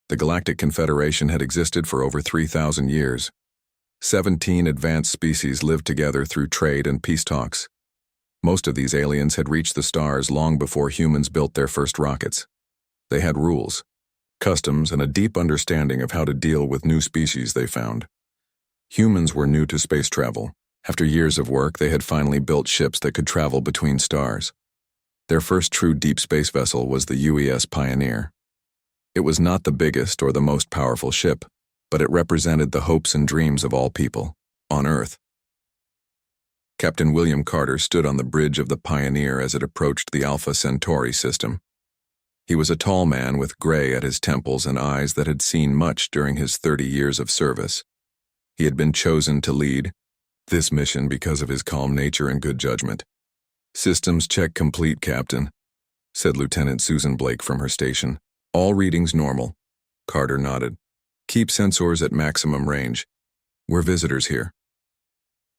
The Galactic Confederation had existed for over 3,000 years. 17 advanced species lived together through trade and peace talks. Most of these aliens had reached the stars long before humans built their first rockets. They had rules, customs, and a deep understanding of how to deal with new species they found. Humans were new to space travel. After years of work, they had finally built ships that could travel between stars. Their first true deep space vessel was the UES Pioneer. It was not the biggest or the most powerful ship, but it represented the hopes and dreams of all people on Earth. Captain William Carter stood on the bridge of the Pioneer as it approached the Alpha Centauri system. He was a tall man with gray at his temples and eyes that had seen much during his 30 years of service. He had been chosen to lead this mission because of his calm nature and good judgment. "Systems check complete, Captain," said Lieutenant Susan Blake from her station. "All readings normal." Carter nodded. "Keep sensors at maximum range. We're visitors here."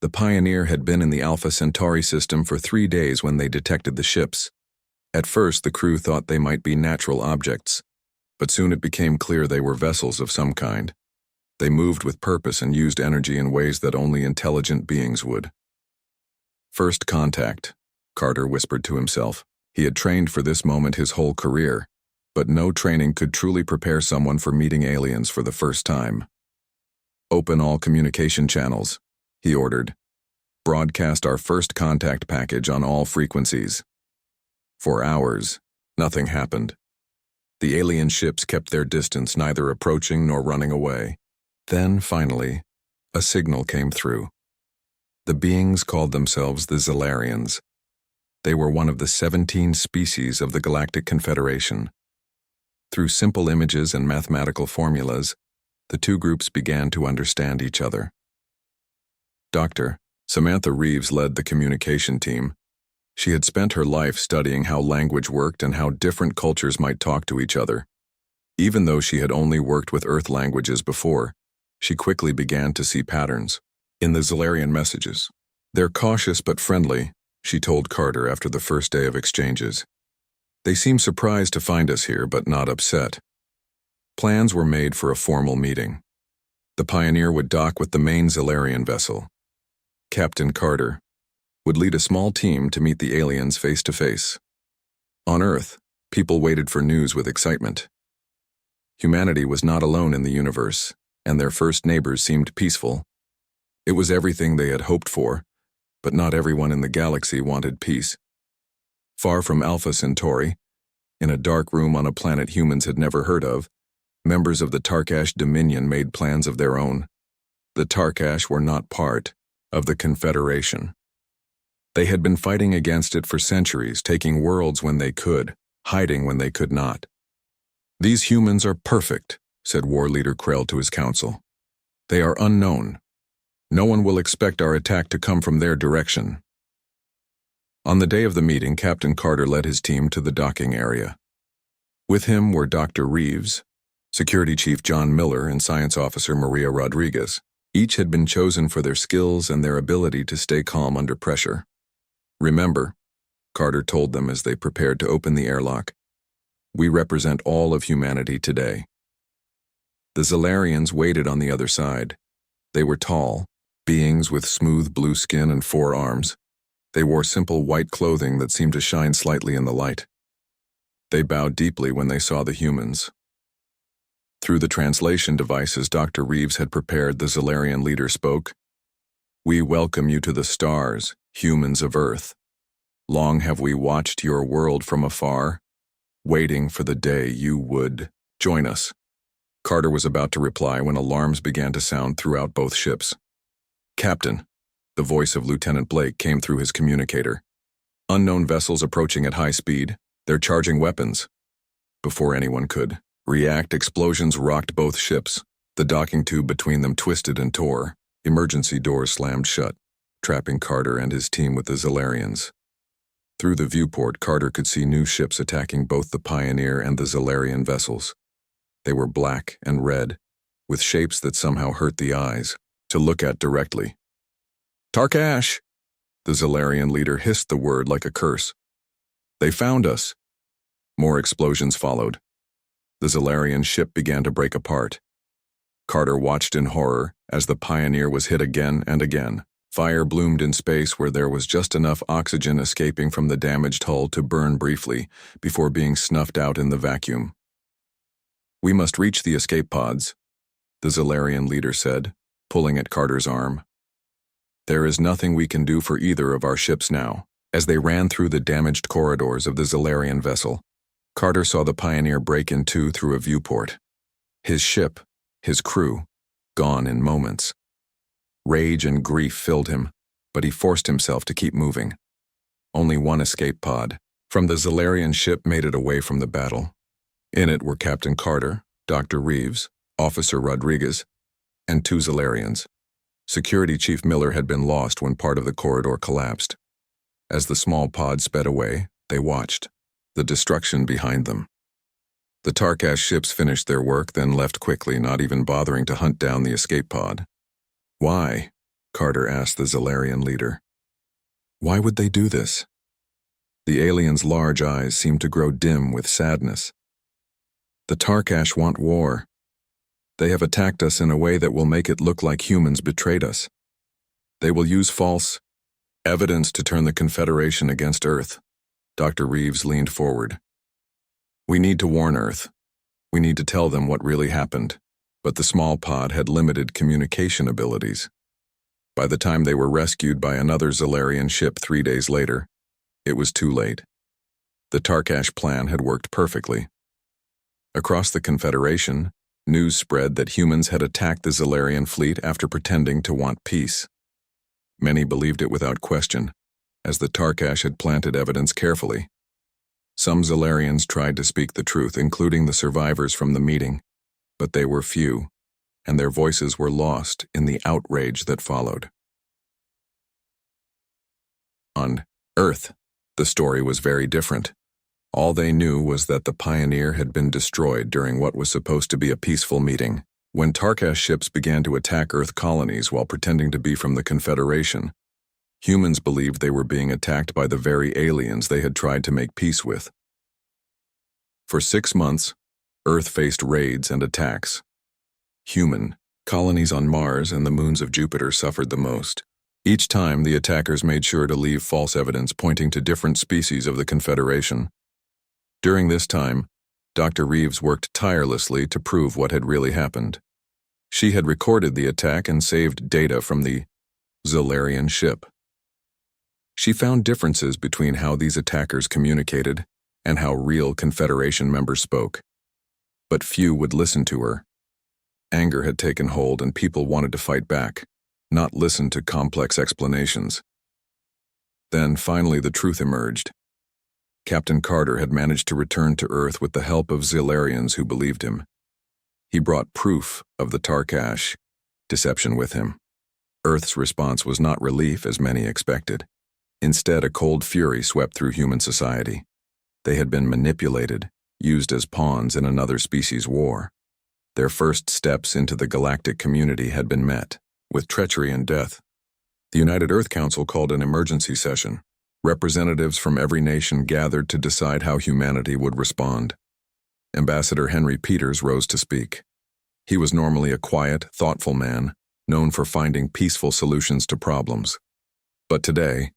The Pioneer had been in the Alpha Centauri system for 3 days when they detected the ships. At first, the crew thought they might be natural objects, but soon it became clear they were vessels of some kind. They moved with purpose and used energy in ways that only intelligent beings would. "First contact," Carter whispered to himself. He had trained for this moment his whole career, but no training could truly prepare someone for meeting aliens for the first time. "Open all communication channels," he ordered. "Broadcast our first contact package on all frequencies." For hours, nothing happened. The alien ships kept their distance, neither approaching nor running away. Then, finally, a signal came through. The beings called themselves the Zellarians. They were one of the 17 species of the Galactic Confederation. Through simple images and mathematical formulas, the two groups began to understand each other. Dr. Samantha Reeves led the communication team. She had spent her life studying how language worked and how different cultures might talk to each other. Even though she had only worked with Earth languages before, she quickly began to see patterns in the Zellarian messages. "They're cautious but friendly," she told Carter after the first day of exchanges. "They seem surprised to find us here, but not upset." Plans were made for a formal meeting. The Pioneer would dock with the main Zellarian vessel. Captain Carter would lead a small team to meet the aliens face to face. On Earth, people waited for news with excitement. Humanity was not alone in the universe, and their first neighbors seemed peaceful. It was everything they had hoped for, but not everyone in the galaxy wanted peace. Far from Alpha Centauri, in a dark room on a planet humans had never heard of, members of the Tarkash Dominion made plans of their own. The Tarkash were not part of the Confederation. They had been fighting against it for centuries, taking worlds when they could, hiding when they could not. "These humans are perfect," said War Leader Krell to his council. "They are unknown. No one will expect our attack to come from their direction." On the day of the meeting, Captain Carter led his team to the docking area. With him were Dr. Reeves, Security Chief John Miller, and Science Officer Maria Rodriguez. Each had been chosen for their skills and their ability to stay calm under pressure. "Remember," Carter told them as they prepared to open the airlock, "we represent all of humanity today." The Zellarians waited on the other side. They were tall, beings with smooth blue skin and 4 arms. They wore simple white clothing that seemed to shine slightly in the light. They bowed deeply when they saw the humans. Through the translation devices Dr. Reeves had prepared, the Zellarian leader spoke. "We welcome you to the stars, humans of Earth. Long have we watched your world from afar, waiting for the day you would join us." Carter was about to reply when alarms began to sound throughout both ships. "Captain," the voice of Lieutenant Blake came through his communicator. "Unknown vessels approaching at high speed. They're charging weapons." Before anyone could react, explosions rocked both ships. The docking tube between them twisted and tore. Emergency doors slammed shut, trapping Carter and his team with the Zellarians. Through the viewport, Carter could see new ships attacking both the Pioneer and the Zellarian vessels. They were black and red, with shapes that somehow hurt the eyes to look at directly. "Tarkash!" The Zellarian leader hissed the word like a curse. "They found us." More explosions followed. The Zalarian ship began to break apart. Carter watched in horror as the Pioneer was hit again and again. Fire bloomed in space where there was just enough oxygen escaping from the damaged hull to burn briefly before being snuffed out in the vacuum. "We must reach the escape pods," the Zalarian leader said, pulling at Carter's arm. "There is nothing we can do for either of our ships now." As they ran through the damaged corridors of the Zalarian vessel, Carter saw the Pioneer break in two through a viewport. His ship, his crew, gone in moments. Rage and grief filled him, but he forced himself to keep moving. Only one escape pod from the Zalarian ship made it away from the battle. In it were Captain Carter, Dr. Reeves, Officer Rodriguez, and two Zalarians. Security Chief Miller had been lost when part of the corridor collapsed. As the small pod sped away, they watched, the destruction behind them. The Tarkash ships finished their work, then left quickly, not even bothering to hunt down the escape pod. "Why?" Carter asked the Zalarian leader. "Why would they do this?" The alien's large eyes seemed to grow dim with sadness. "The Tarkash want war. They have attacked us in a way that will make it look like humans betrayed us. They will use false evidence to turn the Confederation against Earth." Dr. Reeves leaned forward. "We need to warn Earth. We need to tell them what really happened." But the small pod had limited communication abilities. By the time they were rescued by another Zalarian ship 3 days later, it was too late. The Tarkash plan had worked perfectly. Across the Confederation, news spread that humans had attacked the Zalarian fleet after pretending to want peace. Many believed it without question, as the Tarkash had planted evidence carefully. Some Zalarians tried to speak the truth, including the survivors from the meeting, but they were few, and their voices were lost in the outrage that followed. On Earth, the story was very different. All they knew was that the Pioneer had been destroyed during what was supposed to be a peaceful meeting. When Tarkash ships began to attack Earth colonies while pretending to be from the Confederation, humans believed they were being attacked by the very aliens they had tried to make peace with. For 6 months, Earth faced raids and attacks. Human colonies on Mars and the moons of Jupiter suffered the most. Each time, the attackers made sure to leave false evidence pointing to different species of the Confederation. During this time, Dr. Reeves worked tirelessly to prove what had really happened. She had recorded the attack and saved data from the Zalarian ship. She found differences between how these attackers communicated and how real Confederation members spoke. But few would listen to her. Anger had taken hold and people wanted to fight back, not listen to complex explanations. Then, finally, the truth emerged. Captain Carter had managed to return to Earth with the help of Zalarians who believed him. He brought proof of the Tarkash deception with him. Earth's response was not relief as many expected. Instead, a cold fury swept through human society. They had been manipulated, used as pawns in another species' war. Their first steps into the galactic community had been met with treachery and death. The United Earth Council called an emergency session. Representatives from every nation gathered to decide how humanity would respond. Ambassador Henry Peters rose to speak. He was normally a quiet, thoughtful man, known for finding peaceful solutions to problems. But today,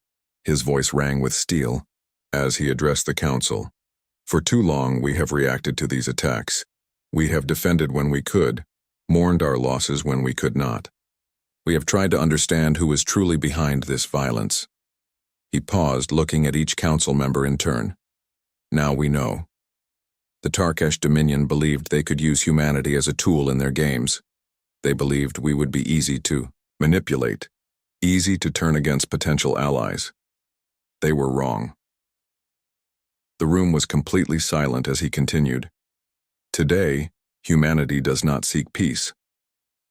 his voice rang with steel as he addressed the council. "For too long we have reacted to these attacks. We have defended when we could, mourned our losses when we could not. We have tried to understand who is truly behind this violence." He paused, looking at each council member in turn. "Now we know. The Tarkash Dominion believed they could use humanity as a tool in their games. They believed we would be easy to manipulate, easy to turn against potential allies. They were wrong." The room was completely silent as he continued. "Today, humanity does not seek peace.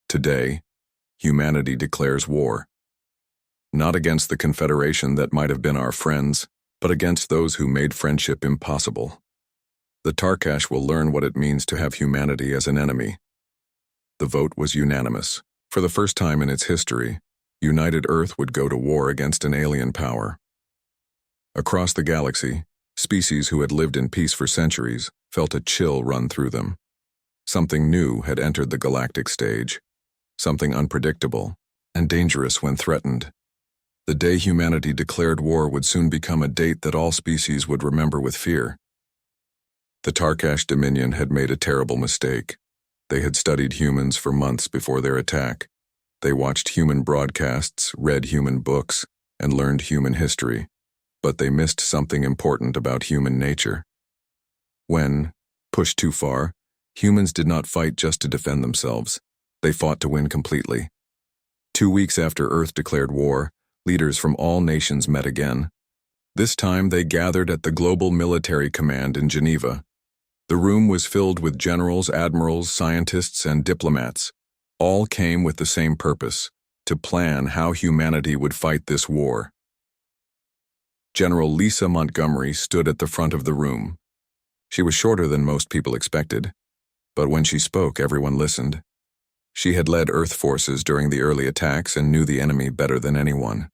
Today, humanity declares war. Not against the Confederation that might have been our friends, but against those who made friendship impossible. The Tarkash will learn what it means to have humanity as an enemy." The vote was unanimous. For the first time in its history, United Earth would go to war against an alien power. Across the galaxy, Species who had lived in peace for centuries felt a chill run through them. Something new had entered the galactic stage, something unpredictable and dangerous when threatened. The day humanity declared war would soon become a date that all species would remember with fear. The Tarkash Dominion had made a terrible mistake. They had studied humans for months before their attack. They watched human broadcasts, read human books, and learned human history. But they missed something important about human nature. When, pushed too far, humans did not fight just to defend themselves. They fought to win completely. 2 weeks after Earth declared war, leaders from all nations met again. This time they gathered at the Global Military Command in Geneva. The room was filled with generals, admirals, scientists, and diplomats. All came with the same purpose: to plan how humanity would fight this war. General Lisa Montgomery stood at the front of the room. She was shorter than most people expected, but when she spoke, everyone listened. She had led Earth forces during the early attacks and knew the enemy better than anyone.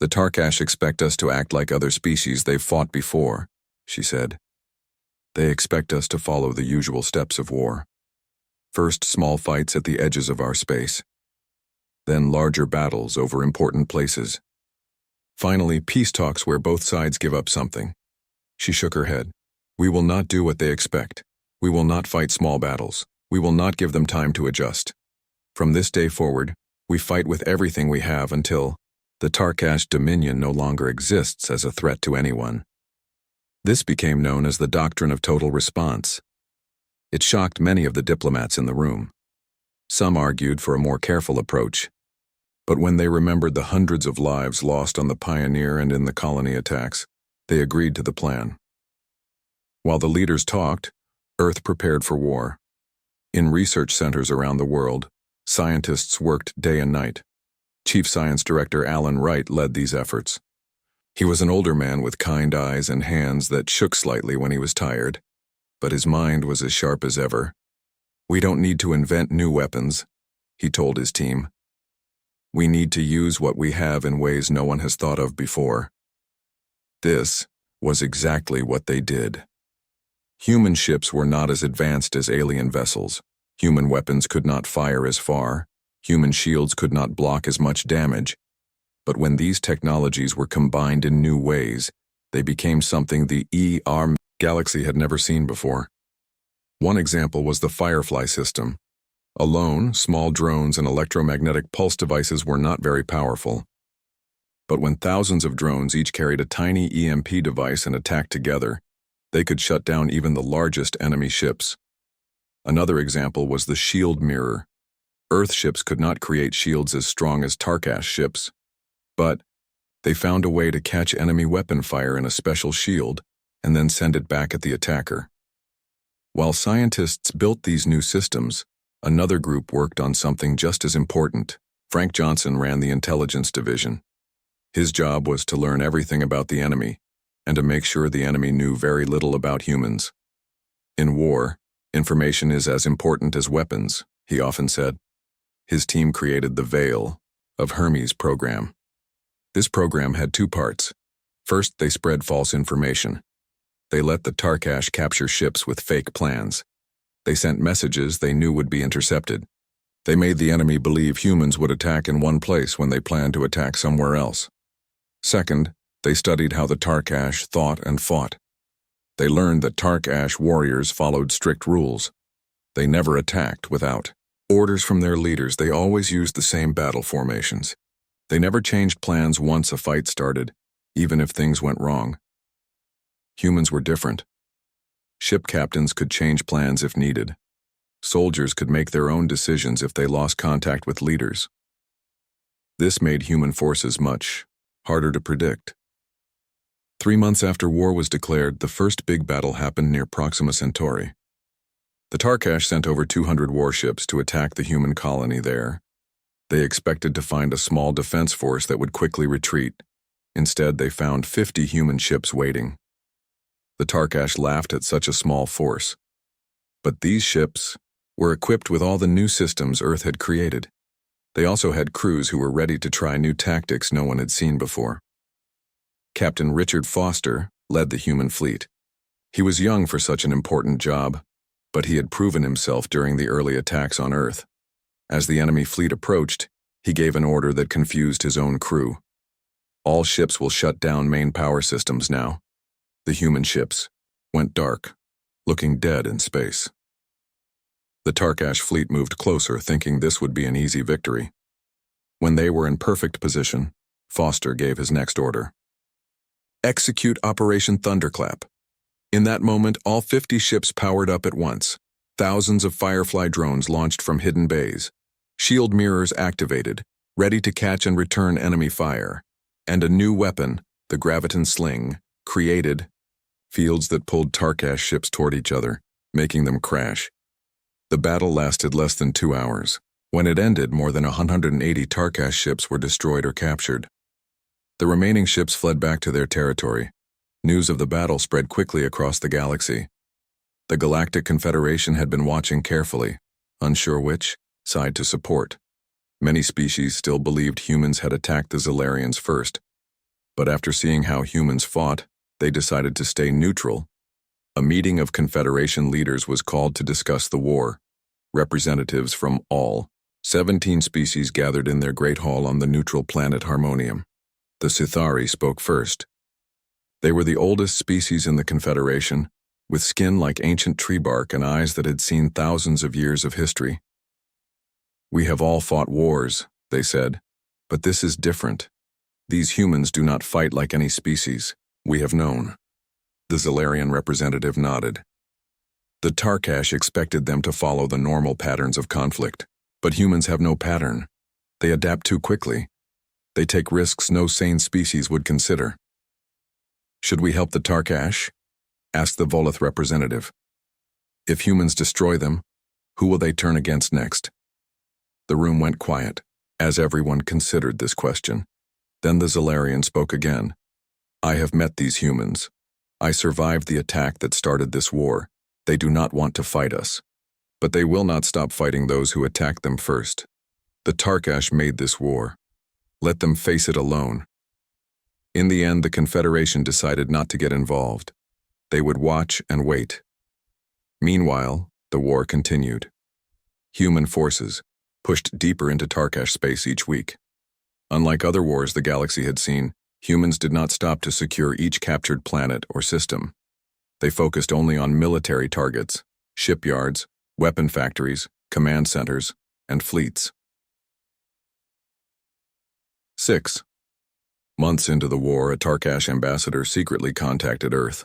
"The Tarkash expect us to act like other species they've fought before," she said. "They expect us to follow the usual steps of war. First, small fights at the edges of our space. Then larger battles over important places. Finally, peace talks where both sides give up something." She shook her head. "We will not do what they expect. We will not fight small battles. We will not give them time to adjust. From this day forward, we fight with everything we have until the Tarkash Dominion no longer exists as a threat to anyone." This became known as the doctrine of total response. It shocked many of the diplomats in the room. Some argued for a more careful approach, but when they remembered the hundreds of lives lost on the Pioneer and in the colony attacks, they agreed to the plan. While the leaders talked, Earth prepared for war. In research centers around the world, scientists worked day and night. Chief Science Director Alan Wright led these efforts. He was an older man with kind eyes and hands that shook slightly when he was tired, but his mind was as sharp as ever. "We don't need to invent new weapons," he told his team. "We need to use what we have in ways no one has thought of before." This was exactly what they did. Human ships were not as advanced as alien vessels. Human weapons could not fire as far. Human shields could not block as much damage. But when these technologies were combined in new ways, they became something the galaxy had never seen before. One example was the Firefly system. Alone, small drones and electromagnetic pulse devices were not very powerful. But when thousands of drones each carried a tiny EMP device and attacked together, they could shut down even the largest enemy ships. Another example was the shield mirror. Earth ships could not create shields as strong as Tarkash ships, but they found a way to catch enemy weapon fire in a special shield and then send it back at the attacker. While scientists built these new systems, another group worked on something just as important. Frank Johnson ran the intelligence division. His job was to learn everything about the enemy and to make sure the enemy knew very little about humans. "In war, information is as important as weapons," he often said. His team created the Veil of Hermes program. This program had 2 parts. First, they spread false information. They let the Tarkash capture ships with fake plans. They sent messages they knew would be intercepted. They made the enemy believe humans would attack in one place when they planned to attack somewhere else. Second, they studied how the Tarkash thought and fought. They learned that Tarkash warriors followed strict rules. They never attacked without orders from their leaders. They always used the same battle formations. They never changed plans once a fight started, even if things went wrong. Humans were different. Ship captains could change plans if needed. Soldiers could make their own decisions if they lost contact with leaders. This made human forces much harder to predict. 3 months after war was declared, the first big battle happened near Proxima Centauri. The Tarkash sent over 200 warships to attack the human colony there. They expected to find a small defense force that would quickly retreat. Instead, they found 50 human ships waiting. The Tarkash laughed at such a small force. But these ships were equipped with all the new systems Earth had created. They also had crews who were ready to try new tactics no one had seen before. Captain Richard Foster, led the human fleet. He was young for such an important job, but he had proven himself during the early attacks on Earth. As the enemy fleet approached, he gave an order that confused his own crew. All ships will shut down main power systems now. The human ships went dark, looking dead in space. The Tarkash fleet moved closer, thinking this would be an easy victory. When they were in perfect position, Foster gave his next order. Execute Operation Thunderclap. In that moment, all 50 ships powered up at once. Thousands of Firefly drones launched from hidden bays. Shield mirrors activated, ready to catch and return enemy fire. And a new weapon, the Graviton Sling, created fields that pulled Tarkash ships toward each other, making them crash. The battle lasted less than 2 hours. When it ended, more than 180 Tarkash ships were destroyed or captured. The remaining ships fled back to their territory. News of the battle spread quickly across the galaxy. The Galactic Confederation had been watching carefully, unsure which side to support. Many species still believed humans had attacked the Zolarians first, but after seeing how humans fought, they decided to stay neutral. A meeting of Confederation leaders was called to discuss the war. Representatives from all 17 species gathered in their great hall on the neutral planet Harmonium. The Sithari spoke first. They were the oldest species in the Confederation, with skin like ancient tree bark and eyes that had seen thousands of years of history. We have all fought wars, they said, but this is different. These humans do not fight like any species we have known. The Zolarian representative nodded. The Tarkash expected them to follow the normal patterns of conflict, but humans have no pattern. They adapt too quickly. They take risks no sane species would consider. Should we help the Tarkash? Asked the Volith representative. If humans destroy them, who will they turn against next? The room went quiet, as everyone considered this question. Then the Zolarian spoke again. I have met these humans. I survived the attack that started this war. They do not want to fight us. But they will not stop fighting those who attacked them first. The Tarkash made this war. Let them face it alone. In the end, the Confederation decided not to get involved. They would watch and wait. Meanwhile, the war continued. Human forces pushed deeper into Tarkash space each week. Unlike other wars the galaxy had seen, humans did not stop to secure each captured planet or system. They focused only on military targets, shipyards, weapon factories, command centers, and fleets. 6. Months into the war, a Tarkash ambassador secretly contacted Earth.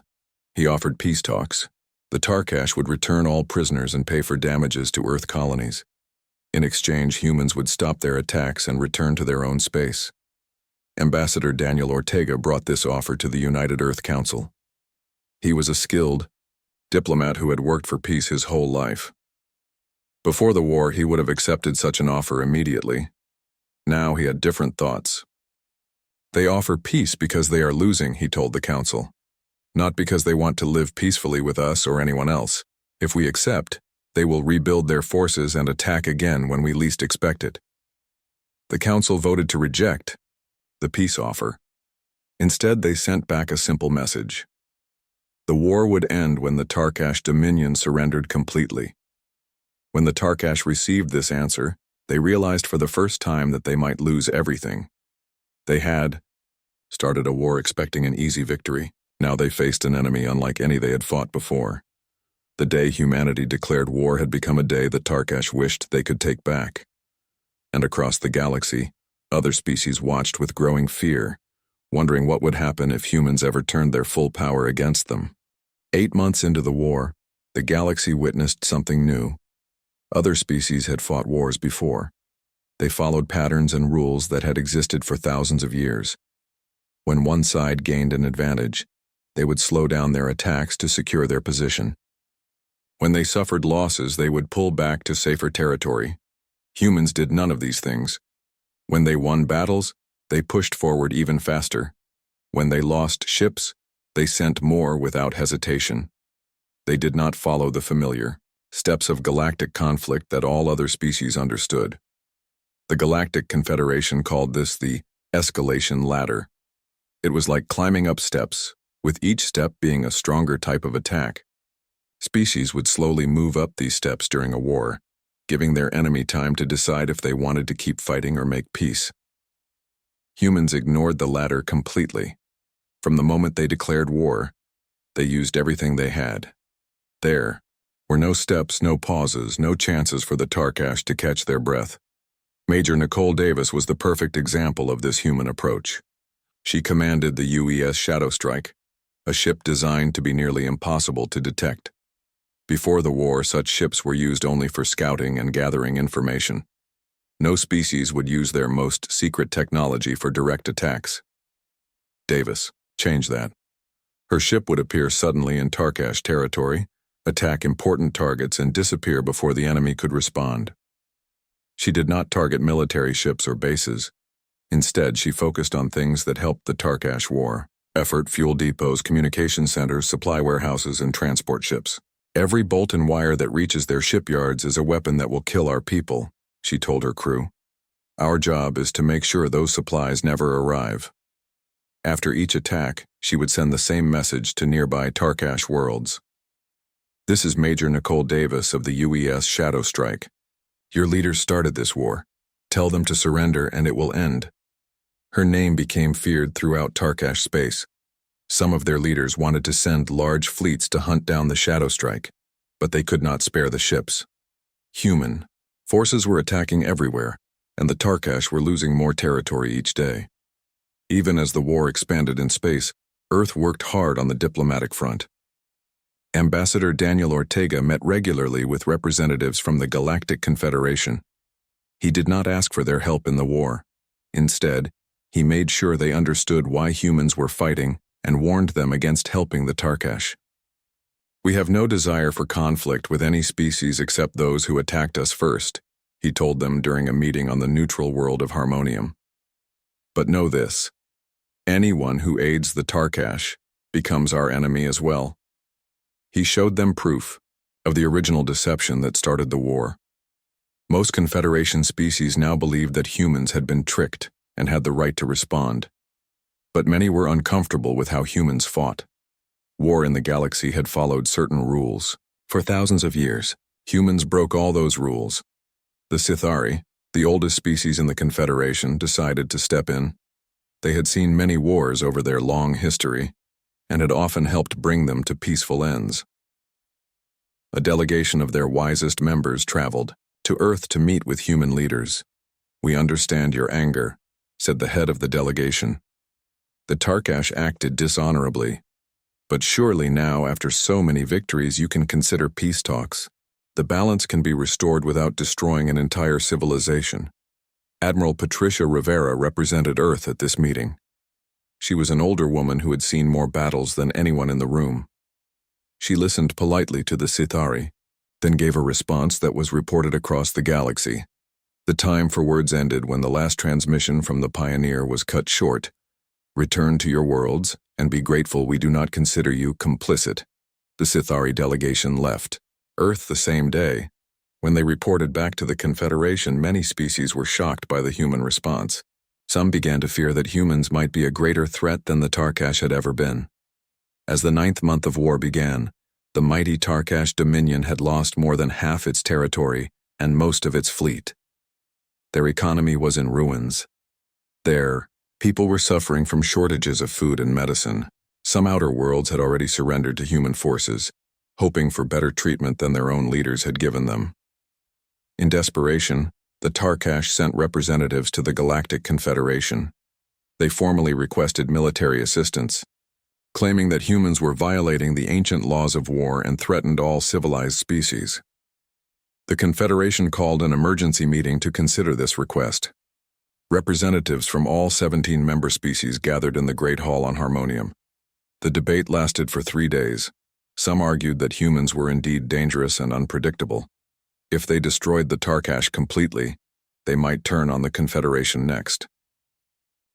He offered peace talks. The Tarkash would return all prisoners and pay for damages to Earth colonies. In exchange, humans would stop their attacks and return to their own space. Ambassador Daniel Ortega brought this offer to the United Earth Council. He was a skilled diplomat who had worked for peace his whole life. Before the war, he would have accepted such an offer immediately. Now he had different thoughts. They offer peace because they are losing, he told the council. Not because they want to live peacefully with us or anyone else. If we accept, they will rebuild their forces and attack again when we least expect it. The council voted to reject the peace offer. Instead, they sent back a simple message. The war would end when the Tarkash Dominion surrendered completely. When the Tarkash received this answer, they realized for the first time that they might lose everything. They had started a war expecting an easy victory. Now they faced an enemy unlike any they had fought before. The day humanity declared war had become a day that Tarkash wished they could take back. And across the galaxy, other species watched with growing fear, wondering what would happen if humans ever turned their full power against them. 8 months into the war, the galaxy witnessed something new. Other species had fought wars before. They followed patterns and rules that had existed for thousands of years. When one side gained an advantage, they would slow down their attacks to secure their position. When they suffered losses, they would pull back to safer territory. Humans did none of these things. When they won battles, they pushed forward even faster. When they lost ships, they sent more without hesitation. They did not follow the familiar steps of galactic conflict that all other species understood. The Galactic Confederation called this the escalation ladder. It was like climbing up steps, with each step being a stronger type of attack. Species would slowly move up these steps during a war, giving their enemy time to decide if they wanted to keep fighting or make peace. Humans ignored the latter completely. From the moment they declared war, they used everything they had. There were no steps, no pauses, no chances for the Tarkash to catch their breath. Major Nicole Davis was the perfect example of this human approach. She commanded the UES Shadow Strike, a ship designed to be nearly impossible to detect. Before the war, such ships were used only for scouting and gathering information. No species would use their most secret technology for direct attacks. Davis changed that. Her ship would appear suddenly in Tarkash territory, attack important targets, and disappear before the enemy could respond. She did not target military ships or bases. Instead, she focused on things that helped the Tarkash war: effort, fuel depots, communication centers, supply warehouses, and transport ships. Every bolt and wire that reaches their shipyards is a weapon that will kill our people, she told her crew. Our job is to make sure those supplies never arrive. After each attack, she would send the same message to nearby Tarkash worlds. This is Major Nicole Davis of the UES Shadow Strike. Your leaders started this war. Tell them to surrender and it will end. Her name became feared throughout Tarkash space. Some of their leaders wanted to send large fleets to hunt down the Shadow Strike, but they could not spare the ships. Human forces were attacking everywhere, and the Tarkash were losing more territory each day. Even as the war expanded in space, Earth worked hard on the diplomatic front. Ambassador Daniel Ortega met regularly with representatives from the Galactic Confederation. He did not ask for their help in the war. Instead, he made sure they understood why humans were fighting and warned them against helping the Tarkash. We have no desire for conflict with any species except those who attacked us first, he told them during a meeting on the neutral world of Harmonium. But know this: anyone who aids the Tarkash becomes our enemy as well. He showed them proof of the original deception that started the war. Most Confederation species now believed that humans had been tricked and had the right to respond. But many were uncomfortable with how humans fought. War in the galaxy had followed certain rules. For thousands of years, humans broke all those rules. The Sithari, the oldest species in the Confederation, decided to step in. They had seen many wars over their long history, and had often helped bring them to peaceful ends. A delegation of their wisest members traveled to Earth to meet with human leaders. We understand your anger, said the head of the delegation. The Tarkash acted dishonorably, but surely now, after so many victories, you can consider peace talks. The balance can be restored without destroying an entire civilization. Admiral Patricia Rivera represented Earth at this meeting. She was an older woman who had seen more battles than anyone in the room. She listened politely to the Sithari, then gave a response that was reported across the galaxy. The time for words ended when the last transmission from the Pioneer was cut short. Return to your worlds, and be grateful we do not consider you complicit. The Sithari delegation left Earth the same day. When they reported back to the Confederation, many species were shocked by the human response. Some began to fear that humans might be a greater threat than the Tarkash had ever been. As the 9th month of war began, the mighty Tarkash Dominion had lost more than half its territory and most of its fleet. Their economy was in ruins. There, people were suffering from shortages of food and medicine. Some outer worlds had already surrendered to human forces, hoping for better treatment than their own leaders had given them. In desperation, the Tarkash sent representatives to the Galactic Confederation. They formally requested military assistance, claiming that humans were violating the ancient laws of war and threatened all civilized species. The Confederation called an emergency meeting to consider this request. Representatives from all 17 member species gathered in the Great Hall on Harmonium. The debate lasted for 3 days. Some argued that humans were indeed dangerous and unpredictable. If they destroyed the Tarkash completely, they might turn on the Confederation next.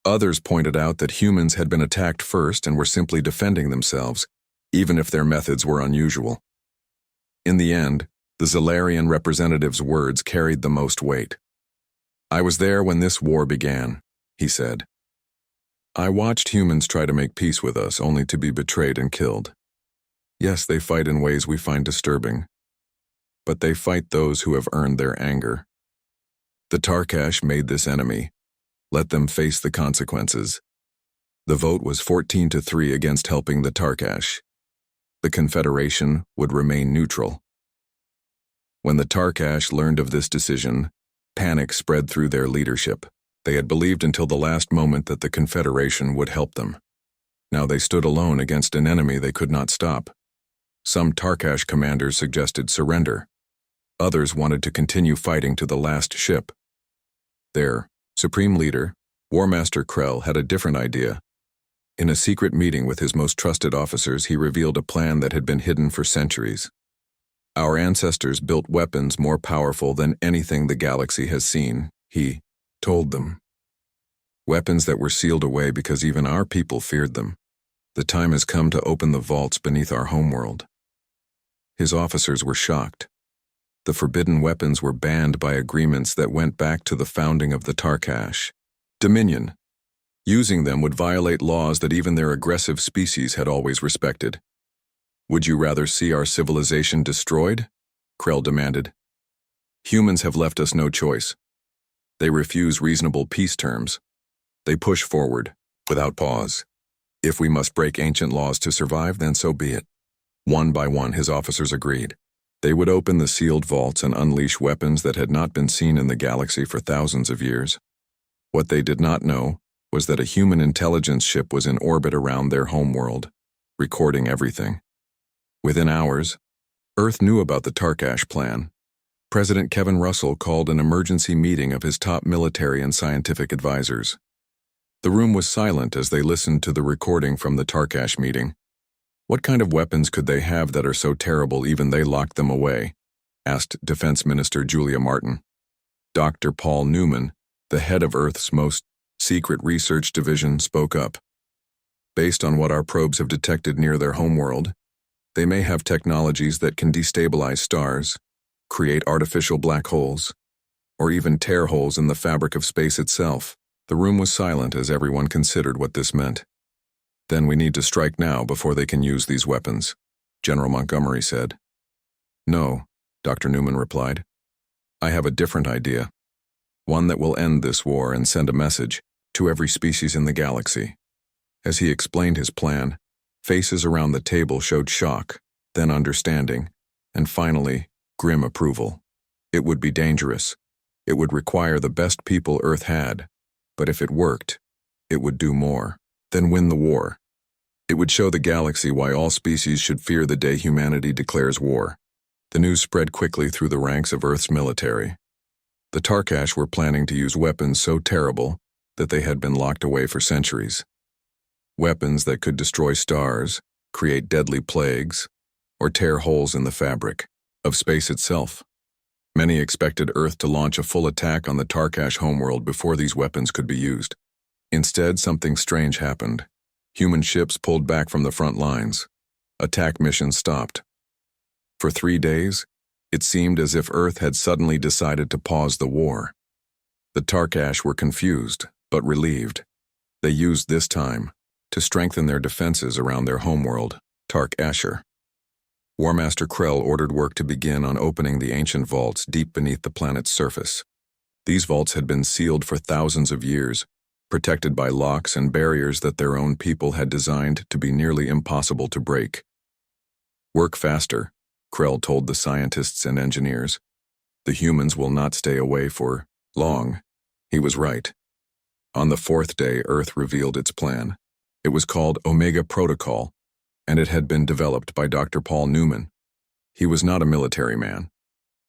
Others pointed out that humans had been attacked first and were simply defending themselves, even if their methods were unusual. In the end, the Zalarian representative's words carried the most weight. I was there when this war began, he said. I watched humans try to make peace with us only to be betrayed and killed. Yes, they fight in ways we find disturbing, but they fight those who have earned their anger. The Tarkash made this enemy. Let them face the consequences. The vote was 14-3 against helping the Tarkash. The Confederation would remain neutral. When the Tarkash learned of this decision, panic spread through their leadership. They had believed until the last moment that the Confederation would help them. Now they stood alone against an enemy they could not stop. Some Tarkash commanders suggested surrender. Others wanted to continue fighting to the last ship. Their supreme leader, War Master Krell, had a different idea. In a secret meeting with his most trusted officers, he revealed a plan that had been hidden for centuries. Our ancestors built weapons more powerful than anything the galaxy has seen, he told them. Weapons that were sealed away because even our people feared them. The time has come to open the vaults beneath our homeworld. His officers were shocked. The forbidden weapons were banned by agreements that went back to the founding of the Tarkash. Dominion. Using them would violate laws that even their aggressive species had always respected. Would you rather see our civilization destroyed? Krell demanded. Humans have left us no choice. They refuse reasonable peace terms. They push forward, without pause. If we must break ancient laws to survive, then so be it. One by one, his officers agreed. They would open the sealed vaults and unleash weapons that had not been seen in the galaxy for thousands of years. What they did not know was that a human intelligence ship was in orbit around their homeworld, recording everything. Within hours, Earth knew about the Tarkash plan. President Kevin Russell called an emergency meeting of his top military and scientific advisors. The room was silent as they listened to the recording from the Tarkash meeting. What kind of weapons could they have that are so terrible even they locked them away? Asked Defense Minister Julia Martin. Dr. Paul Newman, the head of Earth's most secret research division, spoke up. Based on what our probes have detected near their homeworld, they may have technologies that can destabilize stars, create artificial black holes, or even tear holes in the fabric of space itself. The room was silent as everyone considered what this meant. Then we need to strike now before they can use these weapons, General Montgomery said. No, Dr. Newman replied. I have a different idea. One that will end this war and send a message to every species in the galaxy. As he explained his plan, faces around the table showed shock, then understanding, and finally, grim approval. It would be dangerous. It would require the best people Earth had, but if it worked, it would do more than win the war. It would show the galaxy why all species should fear the day humanity declares war. The news spread quickly through the ranks of Earth's military. The Tarkash were planning to use weapons so terrible that they had been locked away for centuries. Weapons that could destroy stars, create deadly plagues, or tear holes in the fabric of space itself. Many expected Earth to launch a full attack on the Tarkash homeworld before these weapons could be used. Instead, something strange happened. Human ships pulled back from the front lines. Attack missions stopped. For 3 days, it seemed as if Earth had suddenly decided to pause the war. The Tarkash were confused, but relieved. They used this time to strengthen their defenses around their homeworld, Tark Asher. War Master Krell ordered work to begin on opening the ancient vaults deep beneath the planet's surface. These vaults had been sealed for thousands of years, protected by locks and barriers that their own people had designed to be nearly impossible to break. Work faster, Krell told the scientists and engineers. The humans will not stay away for long. He was right. On the 4th day, Earth revealed its plan. It was called Omega Protocol, and it had been developed by Dr. Paul Newman. He was not a military man.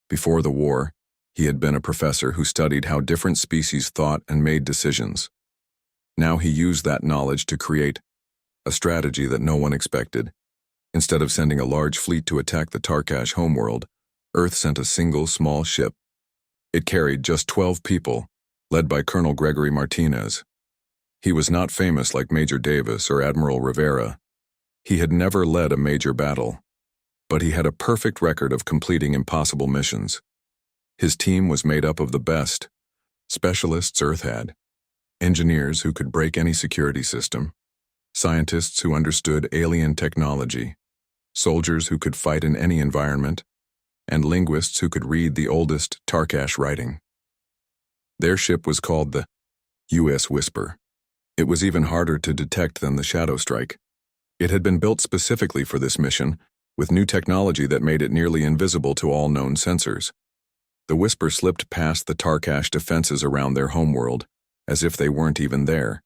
Before the war, he had been a professor who studied how different species thought and made decisions. Now he used that knowledge to create a strategy that no one expected. Instead of sending a large fleet to attack the Tarkash homeworld, Earth sent a single small ship. It carried just 12 people, led by Colonel Gregory Martinez. He was not famous like Major Davis or Admiral Rivera. He had never led a major battle, but he had a perfect record of completing impossible missions. His team was made up of the best specialists Earth had, engineers who could break any security system, scientists who understood alien technology, soldiers who could fight in any environment, and linguists who could read the oldest Tarkash writing. Their ship was called the U.S. Whisper. It was even harder to detect than the Shadow Strike. It had been built specifically for this mission, with new technology that made it nearly invisible to all known sensors. The Whisper slipped past the Tarkash defenses around their homeworld, as if they weren't even there.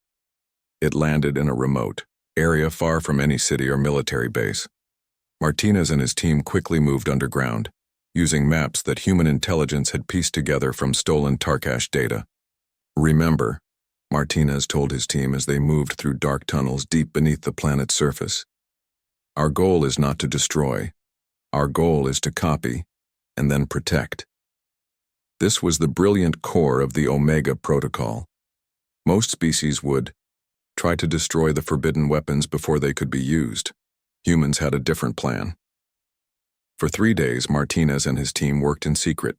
It landed in a remote area far from any city or military base. Martinez and his team quickly moved underground, using maps that human intelligence had pieced together from stolen Tarkash data. "Remember," Martinez told his team as they moved through dark tunnels deep beneath the planet's surface, "our goal is not to destroy. Our goal is to copy, and then protect." This was the brilliant core of the Omega Protocol. Most species would try to destroy the forbidden weapons before they could be used. Humans had a different plan. For 3 days, Martinez and his team worked in secret.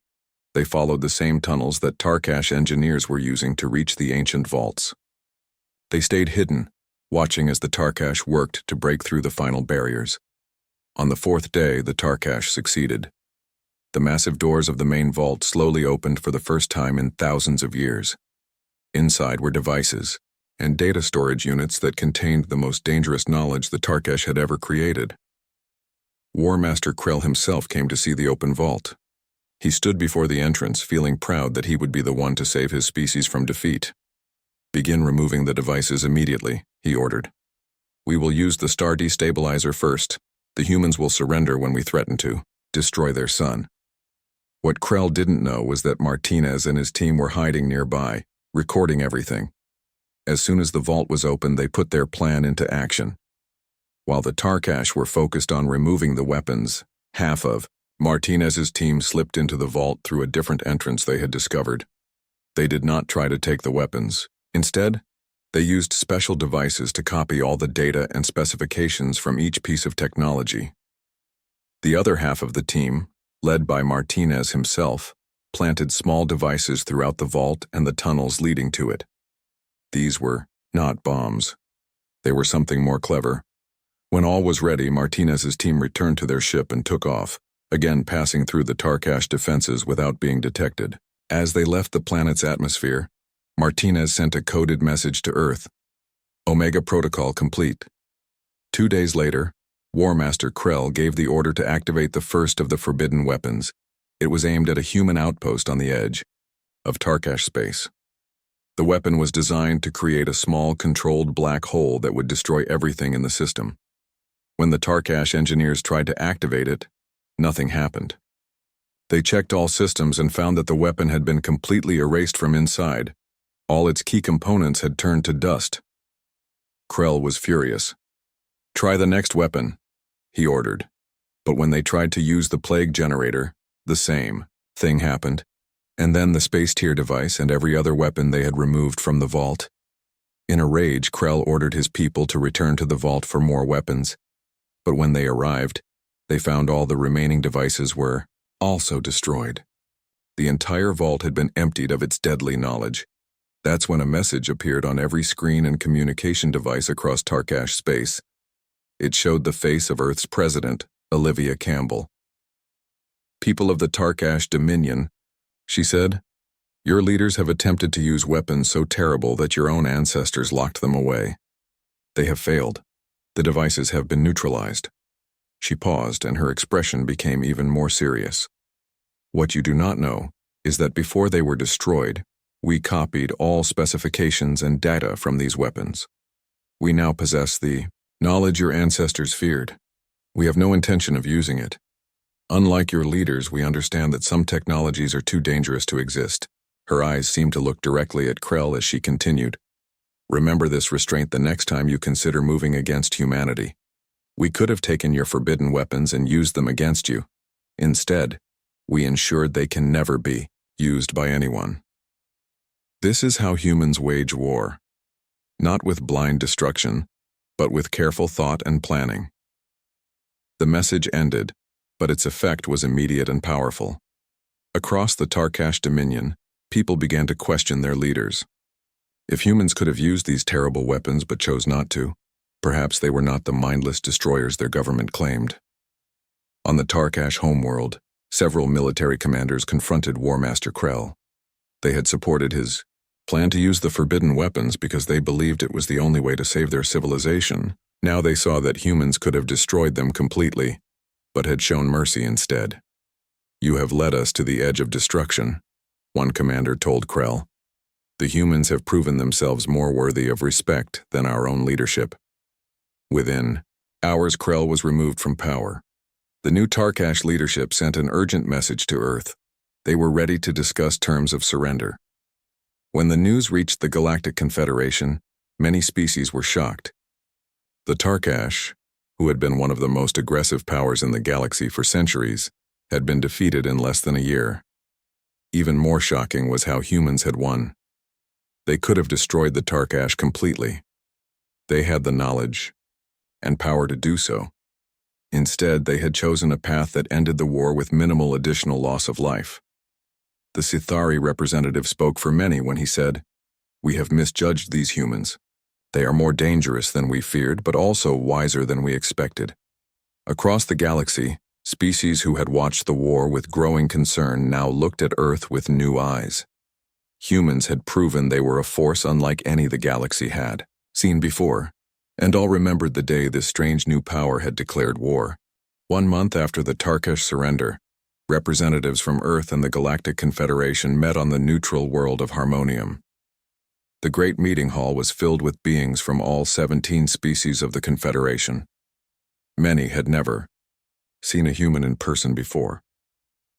They followed the same tunnels that Tarkash engineers were using to reach the ancient vaults. They stayed hidden, watching as the Tarkash worked to break through the final barriers. On the 4th day, the Tarkash succeeded. The massive doors of the main vault slowly opened for the first time in thousands of years. Inside were devices and data storage units that contained the most dangerous knowledge the Tarkash had ever created. War Master Krell himself came to see the open vault. He stood before the entrance, feeling proud that he would be the one to save his species from defeat. "Begin removing the devices immediately," he ordered. "We will use the star destabilizer first. The humans will surrender when we threaten to destroy their sun." What Krell didn't know was that Martinez and his team were hiding nearby, recording everything. As soon as the vault was open, they put their plan into action. While the Tarkash were focused on removing the weapons, half of Martinez's team slipped into the vault through a different entrance they had discovered. They did not try to take the weapons. Instead, they used special devices to copy all the data and specifications from each piece of technology. The other half of the team, led by Martinez himself, planted small devices throughout the vault and the tunnels leading to it. These were not bombs. They were something more clever. When all was ready, Martinez's team returned to their ship and took off, again passing through the Tarkash defenses without being detected. As they left the planet's atmosphere, Martinez sent a coded message to Earth. "Omega Protocol complete." 2 days later, War Master Krell gave the order to activate the first of the forbidden weapons. It was aimed at a human outpost on the edge of Tarkash space. The weapon was designed to create a small, controlled black hole that would destroy everything in the system. When the Tarkash engineers tried to activate it, nothing happened. They checked all systems and found that the weapon had been completely erased from inside. All its key components had turned to dust. Krell was furious. "Try the next weapon," he ordered. But when they tried to use the plague generator, the same thing happened. And then the space tier device and every other weapon they had removed from the vault. In a rage, Krell ordered his people to return to the vault for more weapons. But when they arrived, they found all the remaining devices were also destroyed. The entire vault had been emptied of its deadly knowledge. That's when a message appeared on every screen and communication device across Tarkash space. It showed the face of Earth's president, Olivia Campbell. "People of the Tarkash Dominion," she said, "your leaders have attempted to use weapons so terrible that your own ancestors locked them away. They have failed. The devices have been neutralized." She paused, and her expression became even more serious. "What you do not know is that before they were destroyed, we copied all specifications and data from these weapons. We now possess the knowledge your ancestors feared. We have no intention of using it. Unlike your leaders, we understand that some technologies are too dangerous to exist." Her eyes seemed to look directly at Krell as she continued. "Remember this restraint the next time you consider moving against humanity. We could have taken your forbidden weapons and used them against you. Instead, we ensured they can never be used by anyone. This is how humans wage war. Not with blind destruction, but with careful thought and planning." The message ended, but its effect was immediate and powerful. Across the Tarkash Dominion, people began to question their leaders. If humans could have used these terrible weapons but chose not to, perhaps they were not the mindless destroyers their government claimed. On the Tarkash homeworld, several military commanders confronted War Master Krell. They had supported his plan to use the forbidden weapons because they believed it was the only way to save their civilization. Now they saw that humans could have destroyed them completely, but had shown mercy instead. "You have led us to the edge of destruction," one commander told Krell. "The humans have proven themselves more worthy of respect than our own leadership." Within hours, Krell was removed from power. The new Tarkash leadership sent an urgent message to Earth. They were ready to discuss terms of surrender. When the news reached the Galactic Confederation, many species were shocked. The Tarkash, who had been one of the most aggressive powers in the galaxy for centuries, had been defeated in less than a year. Even more shocking was how humans had won. They could have destroyed the Tarkash completely. They had the knowledge and power to do so. Instead, they had chosen a path that ended the war with minimal additional loss of life. The Sithari representative spoke for many when he said, "We have misjudged these humans. They are more dangerous than we feared, but also wiser than we expected." Across the galaxy, species who had watched the war with growing concern now looked at Earth with new eyes. Humans had proven they were a force unlike any the galaxy had seen before, and all remembered the day this strange new power had declared war. 1 month after the Tarkash surrender, representatives from Earth and the Galactic Confederation met on the neutral world of Harmonium. The great meeting hall was filled with beings from all 17 species of the Confederation. Many had never seen a human in person before.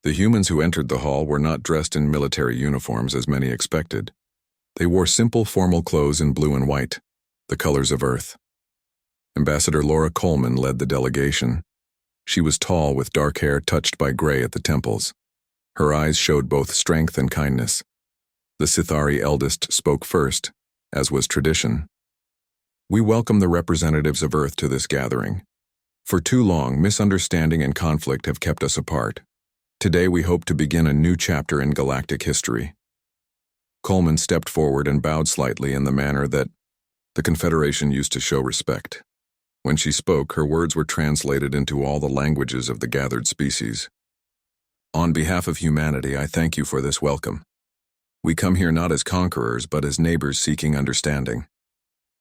The humans who entered the hall were not dressed in military uniforms as many expected. They wore simple formal clothes in blue and white, the colors of Earth. Ambassador Laura Coleman led the delegation. She was tall with dark hair touched by gray at the temples. Her eyes showed both strength and kindness. The Sithari eldest spoke first, as was tradition. "We welcome the representatives of Earth to this gathering. For too long, misunderstanding and conflict have kept us apart. Today we hope to begin a new chapter in galactic history." Coleman stepped forward and bowed slightly in the manner that the Confederation used to show respect. When she spoke, her words were translated into all the languages of the gathered species. "On behalf of humanity, I thank you for this welcome. We come here not as conquerors, but as neighbors seeking understanding.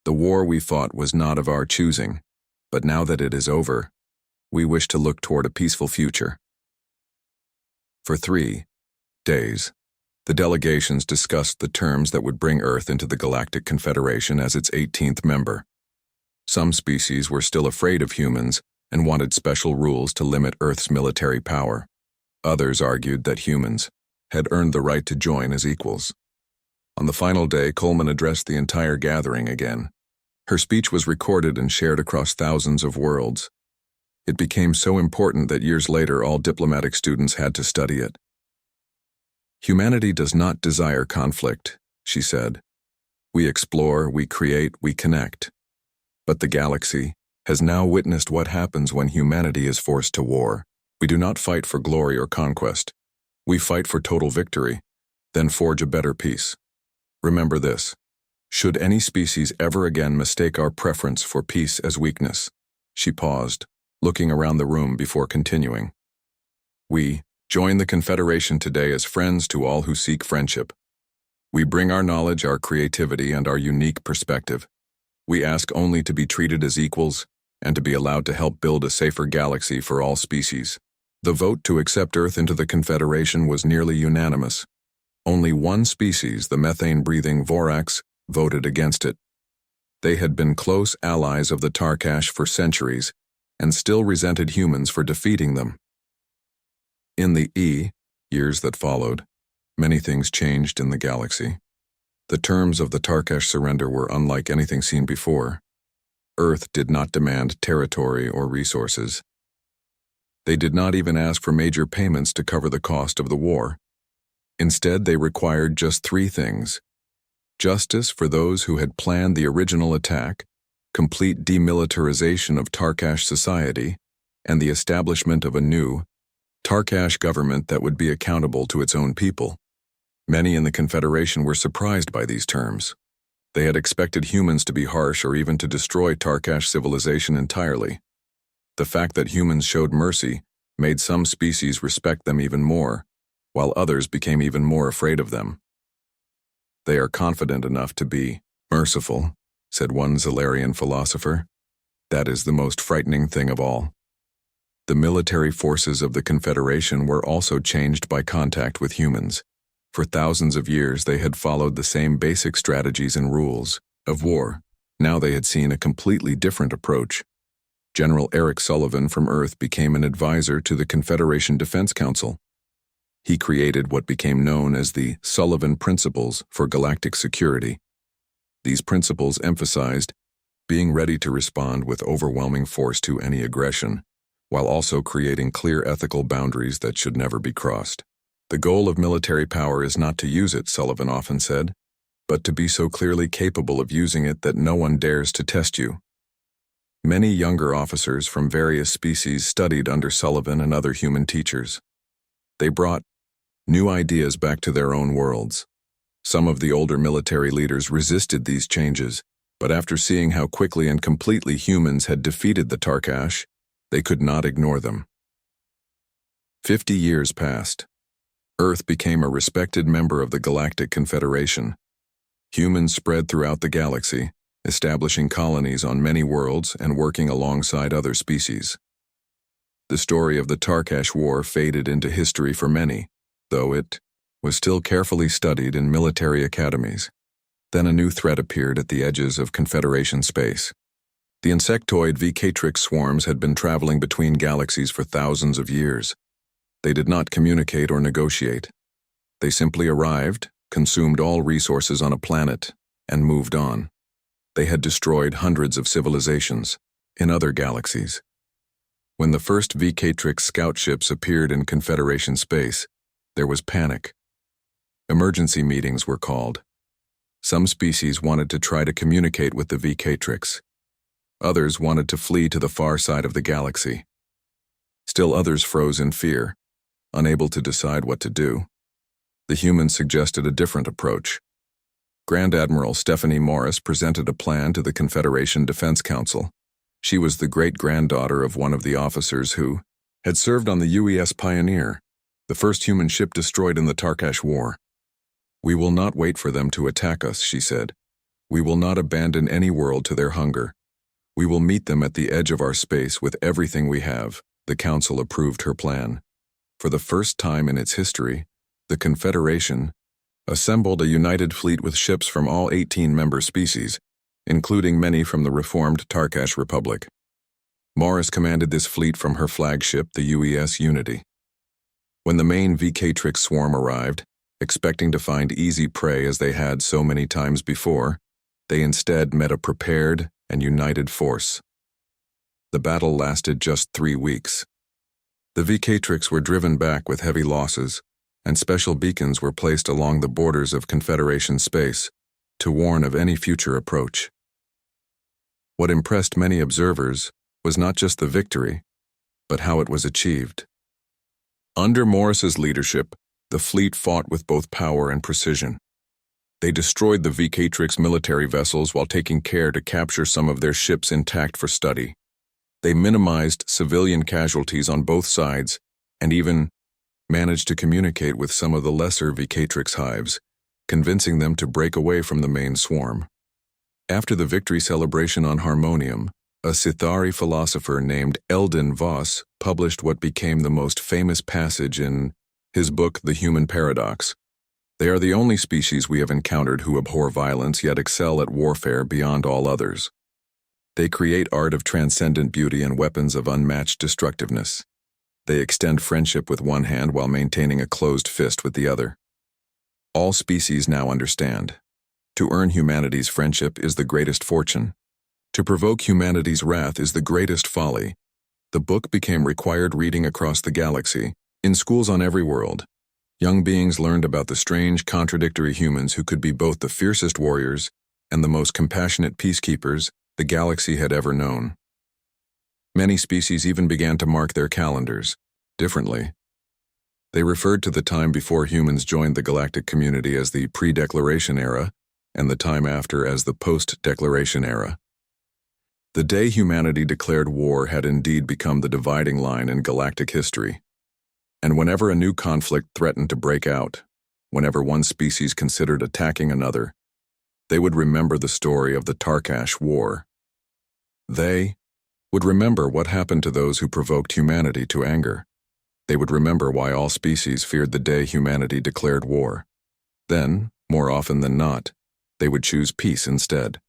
The war we fought was not of our choosing, but now that it is over, we wish to look toward a peaceful future." For 3 days, the delegations discussed the terms that would bring Earth into the Galactic Confederation as its 18th member. Some species were still afraid of humans and wanted special rules to limit Earth's military power. Others argued that humans had earned the right to join as equals. On the final day, Coleman addressed the entire gathering again. Her speech was recorded and shared across thousands of worlds. It became so important that years later all diplomatic students had to study it. "Humanity does not desire conflict," she said. "We explore, we create, we connect. But the galaxy has now witnessed what happens when humanity is forced to war. We do not fight for glory or conquest. We fight for total victory, then forge a better peace. Remember this. Should any species ever again mistake our preference for peace as weakness." She paused, looking around the room before continuing. "We join the Confederation today as friends to all who seek friendship. We bring our knowledge, our creativity, and our unique perspective. We ask only to be treated as equals and to be allowed to help build a safer galaxy for all species." The vote to accept Earth into the Confederation was nearly unanimous. Only one species, the methane-breathing Vorax, voted against it. They had been close allies of the Tarkash for centuries and still resented humans for defeating them. In the years that followed, many things changed in the galaxy. The terms of the Tarkash surrender were unlike anything seen before. Earth did not demand territory or resources. They did not even ask for major payments to cover the cost of the war. Instead, they required just 3 things: justice for those who had planned the original attack, complete demilitarization of Tarkash society, and the establishment of a new Tarkash government that would be accountable to its own people. Many in the Confederation were surprised by these terms. They had expected humans to be harsh or even to destroy Tarkash civilization entirely. The fact that humans showed mercy made some species respect them even more, while others became even more afraid of them. "They are confident enough to be merciful," said one Zalarian philosopher. "That is the most frightening thing of all." The military forces of the Confederation were also changed by contact with humans. For thousands of years they had followed the same basic strategies and rules of war. Now they had seen a completely different approach. General Eric Sullivan from Earth became an advisor to the Confederation Defense Council. He created what became known as the Sullivan Principles for Galactic Security. These principles emphasized being ready to respond with overwhelming force to any aggression, while also creating clear ethical boundaries that should never be crossed. "The goal of military power is not to use it," Sullivan often said, "but to be so clearly capable of using it that no one dares to test you." Many younger officers from various species studied under Sullivan and other human teachers. They brought new ideas back to their own worlds. Some of the older military leaders resisted these changes, but after seeing how quickly and completely humans had defeated the Tarkash, they could not ignore them. 50 years passed. Earth became a respected member of the Galactic Confederation. Humans spread throughout the galaxy, establishing colonies on many worlds and working alongside other species. The story of the Tarkash War faded into history for many, though it was still carefully studied in military academies. Then a new threat appeared at the edges of Confederation space. The insectoid Vcatrix swarms had been traveling between galaxies for thousands of years. They did not communicate or negotiate. They simply arrived, consumed all resources on a planet, and moved on. They had destroyed hundreds of civilizations in other galaxies. When the first Vcatrix scout ships appeared in Confederation space, there was panic. Emergency meetings were called. Some species wanted to try to communicate with the Vcatrix. Others wanted to flee to the far side of the galaxy. Still others froze in fear, unable to decide what to do. The humans suggested a different approach. Grand Admiral Stephanie Morris presented a plan to the Confederation Defense Council. She was the great-granddaughter of one of the officers who had served on the UES Pioneer, the first human ship destroyed in the Tarkash War. "We will not wait for them to attack us," she said. "We will not abandon any world to their hunger. We will meet them at the edge of our space with everything we have." The Council approved her plan. For the first time in its history, the Confederation assembled a united fleet with ships from all 18 member species, including many from the reformed Tarkash Republic. Morris commanded this fleet from her flagship, the UES Unity. When the main Vcatrix swarm arrived, expecting to find easy prey as they had so many times before, they instead met a prepared and united force. The battle lasted just 3 weeks. The Vcatrix were driven back with heavy losses, and special beacons were placed along the borders of Confederation space to warn of any future approach. What impressed many observers was not just the victory, but how it was achieved. Under Morris's leadership, the fleet fought with both power and precision. They destroyed the Vcatrix military vessels while taking care to capture some of their ships intact for study. They minimized civilian casualties on both sides and even managed to communicate with some of the lesser Vcatrix hives, convincing them to break away from the main swarm. After the victory celebration on Harmonium, a Sithari philosopher named Eldon Voss published what became the most famous passage in his book, The Human Paradox. "They are the only species we have encountered who abhor violence yet excel at warfare beyond all others. They create art of transcendent beauty and weapons of unmatched destructiveness. They extend friendship with one hand while maintaining a closed fist with the other. All species now understand. To earn humanity's friendship is the greatest fortune. To provoke humanity's wrath is the greatest folly." The book became required reading across the galaxy, in schools on every world. Young beings learned about the strange, contradictory humans who could be both the fiercest warriors and the most compassionate peacekeepers the galaxy had ever known. Many species even began to mark their calendars differently. They referred to the time before humans joined the galactic community as the pre-declaration era, and the time after as the post-declaration era. The day humanity declared war had indeed become the dividing line in galactic history. And whenever a new conflict threatened to break out, whenever one species considered attacking another, they would remember the story of the Tarkash War. They would remember what happened to those who provoked humanity to anger. They would remember why all species feared the day humanity declared war. Then, more often than not, they would choose peace instead.